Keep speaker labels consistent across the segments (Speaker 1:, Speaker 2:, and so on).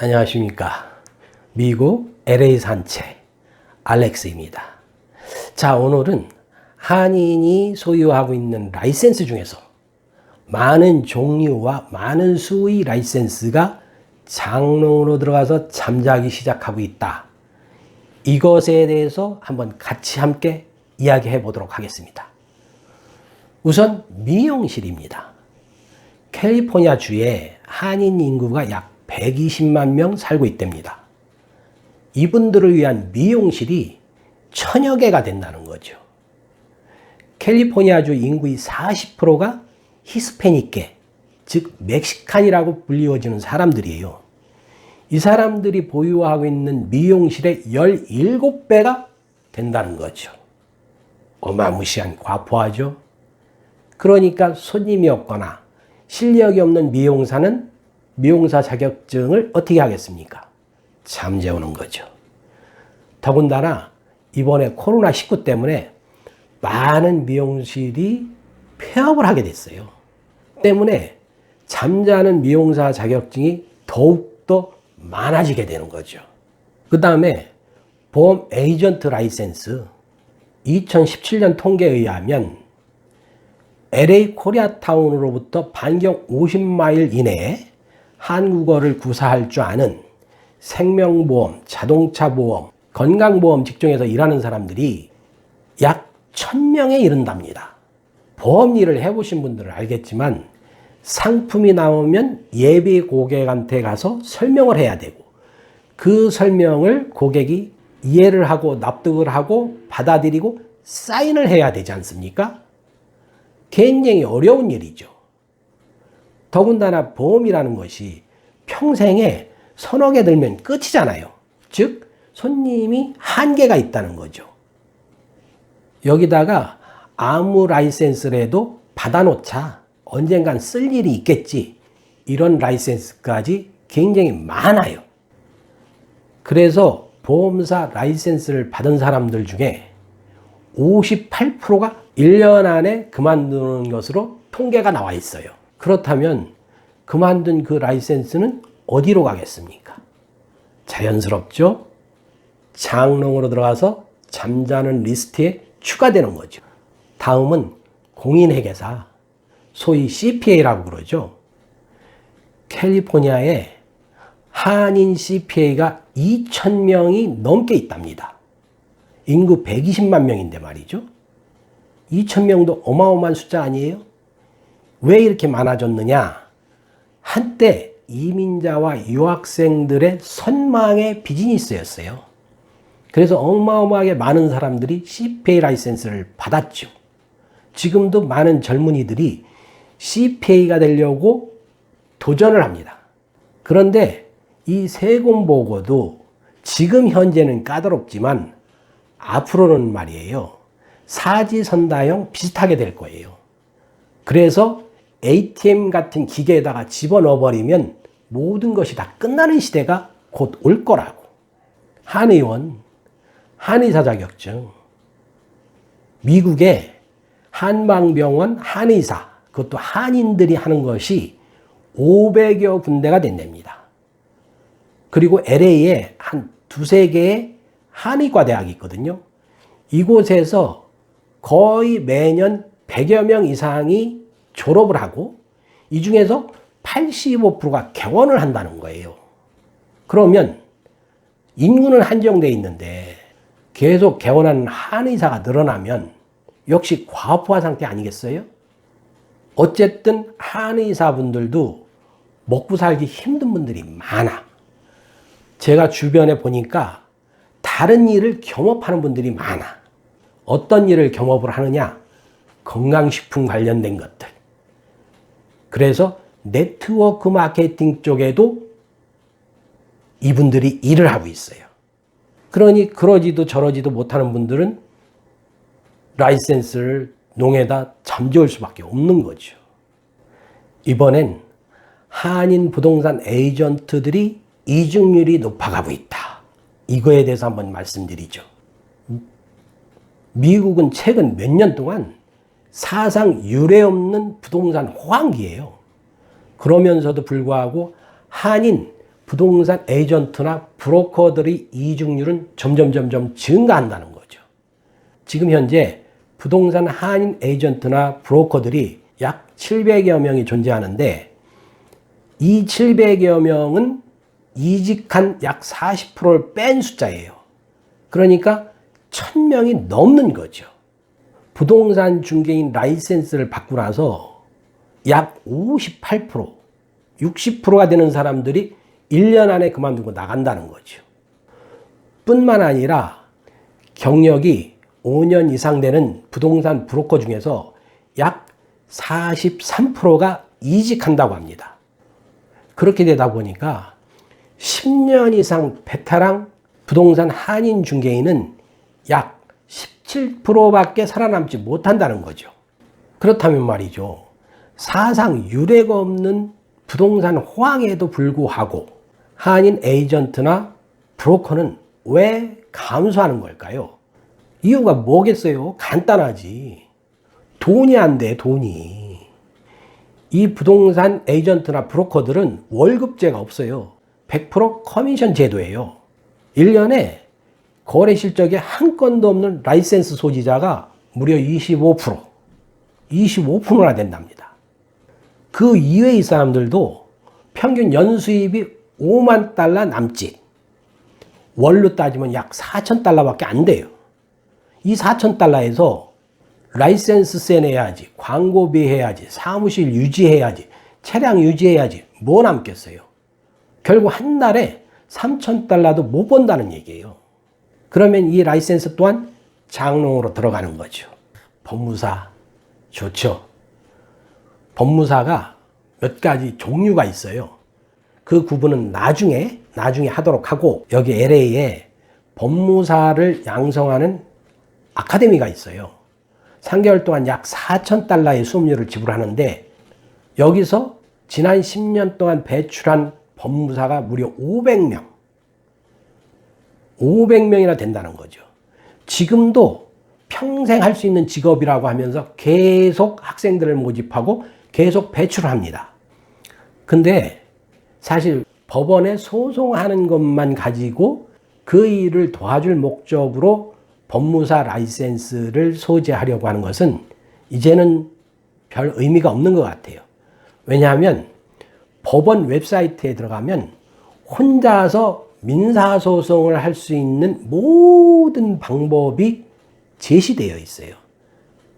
Speaker 1: 안녕하십니까. 미국 LA 산채 알렉스입니다. 자, 오늘은 한인이 소유하고 있는 라이센스 중에서 많은 종류와 많은 수의 라이센스가 장롱으로 들어가서 잠자기 시작하고 있다. 이것에 대해서 한번 같이 함께 이야기해 보도록 하겠습니다. 우선 미용실입니다. 캘리포니아주에 한인 인구가 약 120만 명 살고 있답니다. 이분들을 위한 미용실이 1000여 개가 된다는 거죠. 캘리포니아주 인구의 40%가 히스패닉계, 즉 멕시칸이라고 불리워지는 사람들이에요. 이 사람들이 보유하고 있는 미용실의 17배가 된다는 거죠. 어마무시한 과포하죠. 그러니까 손님이 없거나 실력이 없는 미용사는 미용사 자격증을 어떻게 하겠습니까? 잠재우는 거죠. 더군다나 이번에 코로나19 때문에 많은 미용실이 폐업을 하게 됐어요. 때문에 잠자는 미용사 자격증이 더욱더 많아지게 되는 거죠. 그 다음에 보험 에이전트 라이센스 2017년 통계에 의하면 LA 코리아타운으로부터 반경 50마일 이내에 한국어를 구사할 줄 아는 생명보험, 자동차보험, 건강보험 직종에서 일하는 사람들이 약 1000명에 이른답니다. 보험 일을 해보신 분들은 알겠지만 상품이 나오면 예비 고객한테 가서 설명을 해야 되고 그 설명을 고객이 이해를 하고 납득을 하고 받아들이고 사인을 해야 되지 않습니까? 굉장히 어려운 일이죠. 더군다나 보험이라는 것이 평생에 서너 개 들면 끝이잖아요. 즉 손님이 한계가 있다는 거죠. 여기다가 아무 라이센스라도 받아놓자 언젠간 쓸 일이 있겠지, 이런 라이센스까지 굉장히 많아요. 그래서 보험사 라이센스를 받은 사람들 중에 58%가 1년 안에 그만두는 것으로 통계가 나와 있어요. 그렇다면 그만둔 그 라이센스는 어디로 가겠습니까? 자연스럽죠? 장롱으로 들어가서 잠자는 리스트에 추가되는 거죠. 다음은 공인회계사, 소위 CPA라고 그러죠. 캘리포니아에 한인 CPA가 2000명이 넘게 있답니다. 인구 120만 명인데 말이죠. 2000명도 어마어마한 숫자 아니에요? 왜 이렇게 많아졌느냐? 한때 이민자와 유학생들의 선망의 비즈니스였어요. 그래서 어마어마하게 많은 사람들이 CPA 라이센스를 받았죠. 지금도 많은 젊은이들이 CPA가 되려고 도전을 합니다. 그런데 이 세금보고도 지금 현재는 까다롭지만 앞으로는 말이에요, 사지선다형 비슷하게 될 거예요. 그래서 ATM 같은 기계에다가 집어넣어버리면 모든 것이 다 끝나는 시대가 곧 올 거라고. 한의원, 한의사 자격증, 미국의 한방병원 한의사, 그것도 한인들이 하는 것이 500여 군데가 된답니다. 그리고 LA에 한 두세 개의 한의과 대학이 있거든요. 이곳에서 거의 매년 100여 명 이상이 졸업을 하고 이 중에서 85%가 개원을 한다는 거예요. 그러면 인구는 한정되어 있는데 계속 개원하는 한의사가 늘어나면 역시 과부하 상태 아니겠어요? 어쨌든 한의사분들도 먹고 살기 힘든 분들이 많아. 제가 주변에 보니까 다른 일을 겸업하는 분들이 많아. 어떤 일을 겸업을 하느냐? 건강식품 관련된 것들. 그래서 네트워크 마케팅 쪽에도 이분들이 일을 하고 있어요. 그러니 그러지도 저러지도 못하는 분들은 라이센스를 농에다 잠재울 수밖에 없는 거죠. 이번엔 한인 부동산 에이전트들이 이직률이 높아가고 있다. 이거에 대해서 한번 말씀드리죠. 미국은 최근 몇 년 동안 사상 유례 없는 부동산 호황기예요. 그러면서도 불구하고 한인 부동산 에이전트나 브로커들의 이직률은 점점 증가한다는 거죠. 지금 현재 부동산 한인 에이전트나 브로커들이 약 700여 명이 존재하는데 이 700여 명은 이직한 약 40%를 뺀 숫자예요. 그러니까 1000명이 넘는 거죠. 부동산 중개인 라이센스를 받고 나서 약 58%, 60%가 되는 사람들이 1년 안에 그만두고 나간다는 거죠. 뿐만 아니라 경력이 5년 이상 되는 부동산 브로커 중에서 약 43%가 이직한다고 합니다. 그렇게 되다 보니까 10년 이상 베테랑 부동산 한인 중개인은 약 17%밖에 살아남지 못한다는 거죠. 그렇다면 말이죠. 사상 유례가 없는 부동산 호황에도 불구하고 한인 에이전트나 브로커는 왜 감소하는 걸까요? 이유가 뭐겠어요? 간단하지. 돈이 안 돼, 돈이. 이 부동산 에이전트나 브로커들은 월급제가 없어요. 100% 커미션 제도예요. 1년에 거래 실적에 한 건도 없는 라이센스 소지자가 무려 25%나 된답니다. 그 이외의 사람들도 평균 연수입이 5만 달러 남짓, 월로 따지면 약 4천 달러밖에 안 돼요. 이 4천 달러에서 라이센스세 내야지, 광고비 해야지, 사무실 유지해야지, 차량 유지해야지, 뭐 남겠어요? 결국 한 달에 3천 달러도 못 번다는 얘기예요. 그러면 이 라이센스 또한 장롱으로 들어가는 거죠. 법무사 좋죠. 법무사가 몇 가지 종류가 있어요. 그 구분은 나중에 하도록 하고, 여기 LA에 법무사를 양성하는 아카데미가 있어요. 3개월 동안 약 4천 달러의 수업료를 지불하는데 여기서 지난 10년 동안 배출한 법무사가 무려 500명이나 된다는 거죠. 지금도 평생 할 수 있는 직업이라고 하면서 계속 학생들을 모집하고 계속 배출을 합니다. 근데 사실 법원에 소송하는 것만 가지고 그 일을 도와줄 목적으로 법무사 라이센스를 소지하려고 하는 것은 이제는 별 의미가 없는 것 같아요. 왜냐하면 법원 웹사이트에 들어가면 혼자서 민사소송을 할 수 있는 모든 방법이 제시되어 있어요.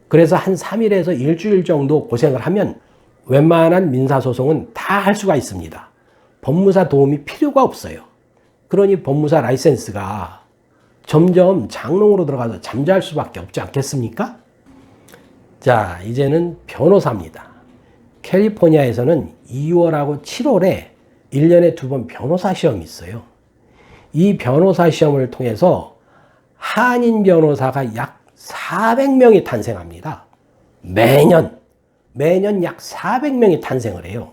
Speaker 1: 그래서 한 3일에서 일주일 정도 고생을 하면 웬만한 민사소송은 다 할 수가 있습니다. 법무사 도움이 필요가 없어요. 그러니 법무사 라이센스가 점점 장롱으로 들어가서 잠잘 수밖에 없지 않겠습니까? 자, 이제는 변호사입니다. 캘리포니아에서는 2월하고 7월에 1년에 2번 변호사 시험이 있어요. 이 변호사 시험을 통해서 한인 변호사가 약 400명이 탄생합니다. 매년 약 400명이 탄생을 해요.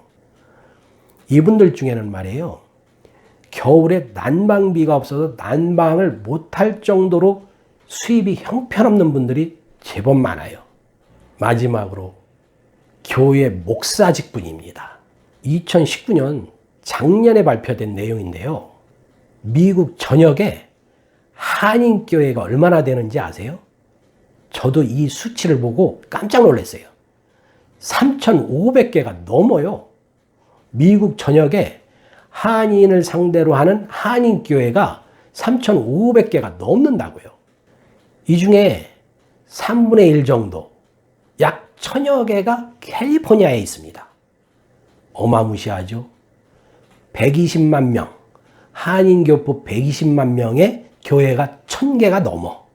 Speaker 1: 이분들 중에는 말이에요, 겨울에 난방비가 없어서 난방을 못할 정도로 수입이 형편없는 분들이 제법 많아요. 마지막으로 교회 목사 직분입니다. 2019년 작년에 발표된 내용인데요. 미국 전역에 한인교회가 얼마나 되는지 아세요? 저도 이 수치를 보고 깜짝 놀랐어요. 3,500개가 넘어요. 미국 전역에 한인을 상대로 하는 한인교회가 3,500개가 넘는다고요. 이 중에 3분의 1 정도, 약 1000여 개가 캘리포니아에 있습니다. 어마무시하죠? 120만 명, 한인교포 120만 명의 교회가 1000개가 넘어.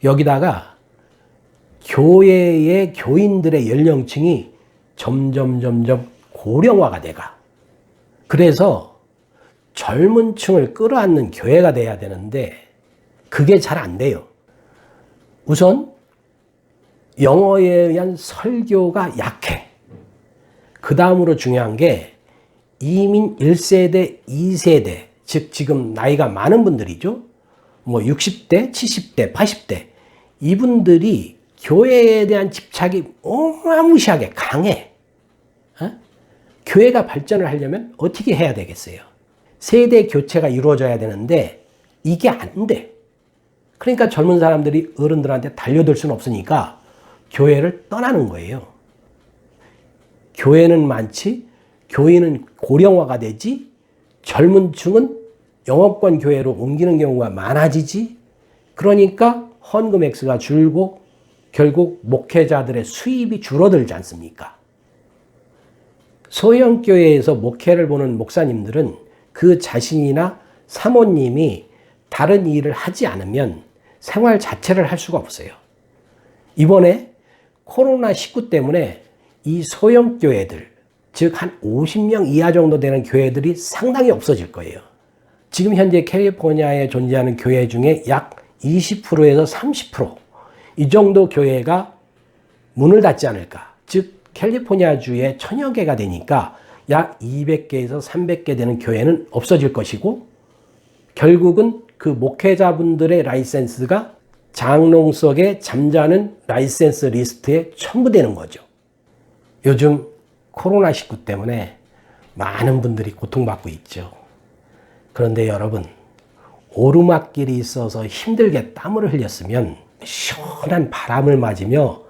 Speaker 1: 여기다가 교회의 교인들의 연령층이 점점 고령화가 돼가. 그래서 젊은 층을 끌어안는 교회가 돼야 되는데 그게 잘 안 돼요. 우선 영어에 의한 설교가 약해. 그 다음으로 중요한 게 이민 1세대, 2세대, 즉 지금 나이가 많은 분들이죠. 뭐 60대, 70대, 80대. 이분들이 교회에 대한 집착이 어마무시하게 강해. 교회가 발전을 하려면 어떻게 해야 되겠어요? 세대 교체가 이루어져야 되는데 이게 안 돼. 그러니까 젊은 사람들이 어른들한테 달려들 수는 없으니까 교회를 떠나는 거예요. 교회는 많지, 교회는 고령화가 되지, 젊은 층은 영업권 교회로 옮기는 경우가 많아지지. 그러니까 헌금 액수가 줄고 결국 목회자들의 수입이 줄어들지 않습니까? 소형 교회에서 목회를 보는 목사님들은 그 자신이나 사모님이 다른 일을 하지 않으면 생활 자체를 할 수가 없어요. 이번에 코로나19 때문에 이 소형 교회들, 즉 한 50명 이하 정도 되는 교회들이 상당히 없어질 거예요. 지금 현재 캘리포니아에 존재하는 교회 중에 약 20%에서 30%, 이 정도 교회가 문을 닫지 않을까. 즉 캘리포니아주에 1000여 개가 되니까 약 200개에서 300개 되는 교회는 없어질 것이고, 결국은 그 목회자분들의 라이센스가 장롱석에 잠자는 라이센스 리스트에 첨부되는 거죠. 요즘 코로나19 때문에 많은 분들이 고통받고 있죠. 그런데 여러분, 오르막길이 있어서 힘들게 땀을 흘렸으면 시원한 바람을 맞으며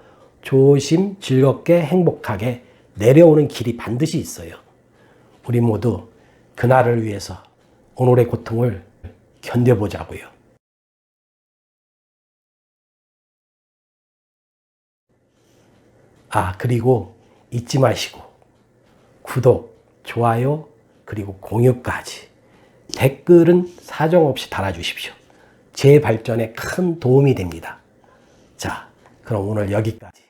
Speaker 1: 조심 즐겁게 행복하게 내려오는 길이 반드시 있어요. 우리 모두 그날을 위해서 오늘의 고통을 견뎌보자고요. 그리고 잊지 마시고 구독, 좋아요, 그리고 공유까지, 댓글은 사정없이 달아주십시오. 제 발전에 큰 도움이 됩니다. 자, 그럼 오늘 여기까지.